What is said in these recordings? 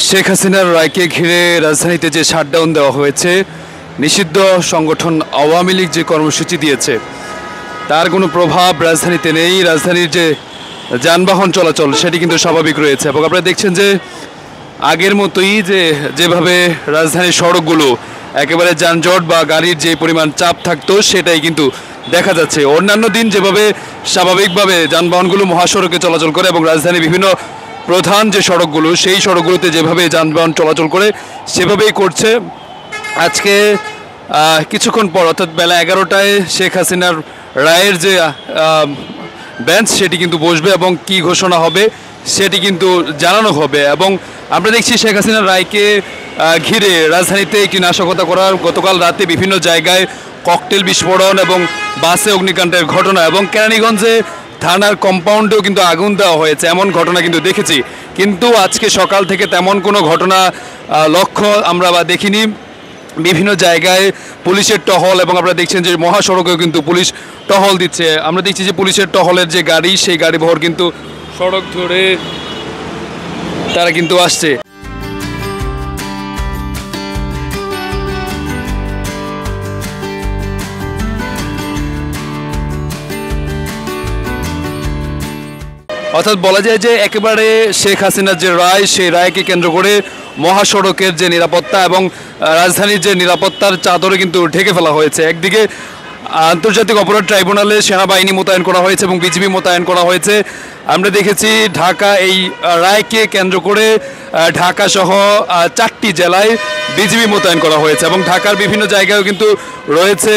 শেখ হাসিনার রায়কে ঘিরে রাজধানীতে যে শাটডাউন দেওয়া হয়েছে, নিষিদ্ধ সংগঠন আওয়ামী লীগ যে কর্মসূচি দিয়েছে তার কোনো প্রভাব রাজধানীতে নেই। রাজধানীর যে যানবাহন চলাচল সেটি কিন্তু স্বাভাবিক রয়েছে এবং আপনারা দেখছেন যে আগের মতোই যেভাবে রাজধানীর সড়কগুলো একেবারে যানজট বা গাড়ির যে পরিমাণ চাপ থাকতো সেটাই কিন্তু দেখা যাচ্ছে। অন্যান্য দিন যেভাবে স্বাভাবিকভাবে যানবাহনগুলো মহাসড়কে চলাচল করে এবং রাজধানীর বিভিন্ন প্রধান যে সড়কগুলো সেই সড়কগুলোতে যেভাবে যানবাহন চলাচল করে সেভাবেই করছে। আজকে কিছুক্ষণ পর অর্থাৎ বেলা 11টায় শেখ হাসিনার রায়ের যে বেঞ্চ সেটি কিন্তু বসবে এবং কি ঘোষণা হবে সেটি কিন্তু জানানো হবে। এবং আমরা দেখছি শেখ হাসিনার রায়কে ঘিরে রাজধানীতে একটি নাশকতা করার গতকাল রাতে বিভিন্ন জায়গায় ককটেল বিস্ফোরণ এবং বাসে অগ্নিকাণ্ডের ঘটনা এবং কেরানীগঞ্জে থানার কম্পাউন্ডেও কিন্তু আগুন দেওয়া হয়েছে এমন ঘটনা কিন্তু দেখেছি। কিন্তু আজকে সকাল থেকে তেমন কোনো ঘটনা লক্ষ্য আমরা দেখিনি। বিভিন্ন জায়গায় পুলিশের টহল এবং আপনারা দেখছেন যে মহাসড়কেও কিন্তু পুলিশ টহল দিচ্ছে। আমরা দেখছি যে পুলিশের টহলের যে গাড়ি সেই গাড়ি বহর কিন্তু সড়ক ধরে তারা কিন্তু আসছে। অর্থাৎ বলা যায় যে একেবারে শেখ হাসিনার যে রায় সেই রায়কে কেন্দ্র করে মহাসড়কের যে নিরাপত্তা এবং রাজধানীর যে নিরাপত্তার চাদরে কিন্তু ঢেকে ফেলা হয়েছে। একদিকে আন্তর্জাতিক অপরাধ ট্রাইব্যুনালে সেনাবাহিনী মোতায়েন করা হয়েছে এবং বিজিবি মোতায়েন করা হয়েছে। আমরা দেখেছি ঢাকা এই রায়কে কেন্দ্র করে ঢাকা সহ 4টি জেলায় বিজিবি মোতায়েন করা হয়েছে এবং ঢাকার বিভিন্ন জায়গায়ও কিন্তু রয়েছে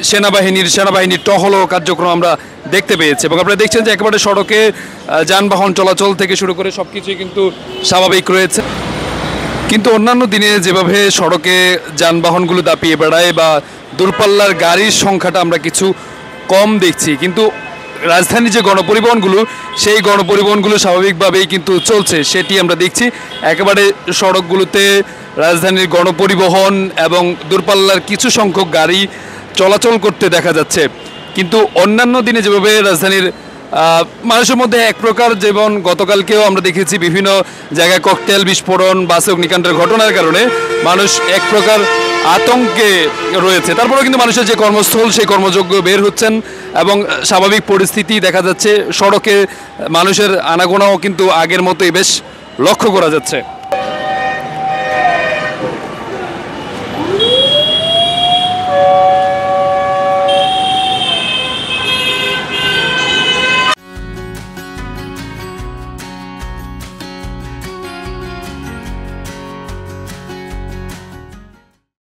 সেনাবাহিনীর টহল কার্যক্রম আমরা দেখতে পেয়েছি। এবং আপনারা দেখছেন যে একেবারে সড়কে যানবাহন চলাচল থেকে শুরু করে সব কিছুই কিন্তু স্বাভাবিক রয়েছে। কিন্তু অন্যান্য দিনে যেভাবে সড়কে যানবাহনগুলো দাপিয়ে বেড়ায় বা দূরপাল্লার গাড়ির সংখ্যাটা আমরা কিছু কম দেখছি, কিন্তু রাজধানীর যে গণপরিবহনগুলো সেই গণপরিবহনগুলো স্বাভাবিকভাবেই কিন্তু চলছে সেটি আমরা দেখছি। একেবারে সড়কগুলোতে রাজধানীর গণপরিবহন এবং দূরপাল্লার কিছু সংখ্যক গাড়ি চলাচল করতে দেখা যাচ্ছে। কিন্তু অন্যান্য দিনে যেভাবে রাজধানীর মানুষের মধ্যে এক প্রকার, যেমন গতকালকেও আমরা দেখেছি বিভিন্ন জায়গায় ককটেল বিস্ফোরণ বাসে অগ্নিকাণ্ডের ঘটনার কারণে মানুষ এক প্রকার আতঙ্কে রয়েছে, তারপরেও কিন্তু মানুষের যে কর্মস্থল সেই কর্মযোগ্য বের হচ্ছেন এবং স্বাভাবিক পরিস্থিতি দেখা যাচ্ছে। সড়কে মানুষের আনাগোনাও কিন্তু আগের মতোই বেশ লক্ষ্য করা যাচ্ছে।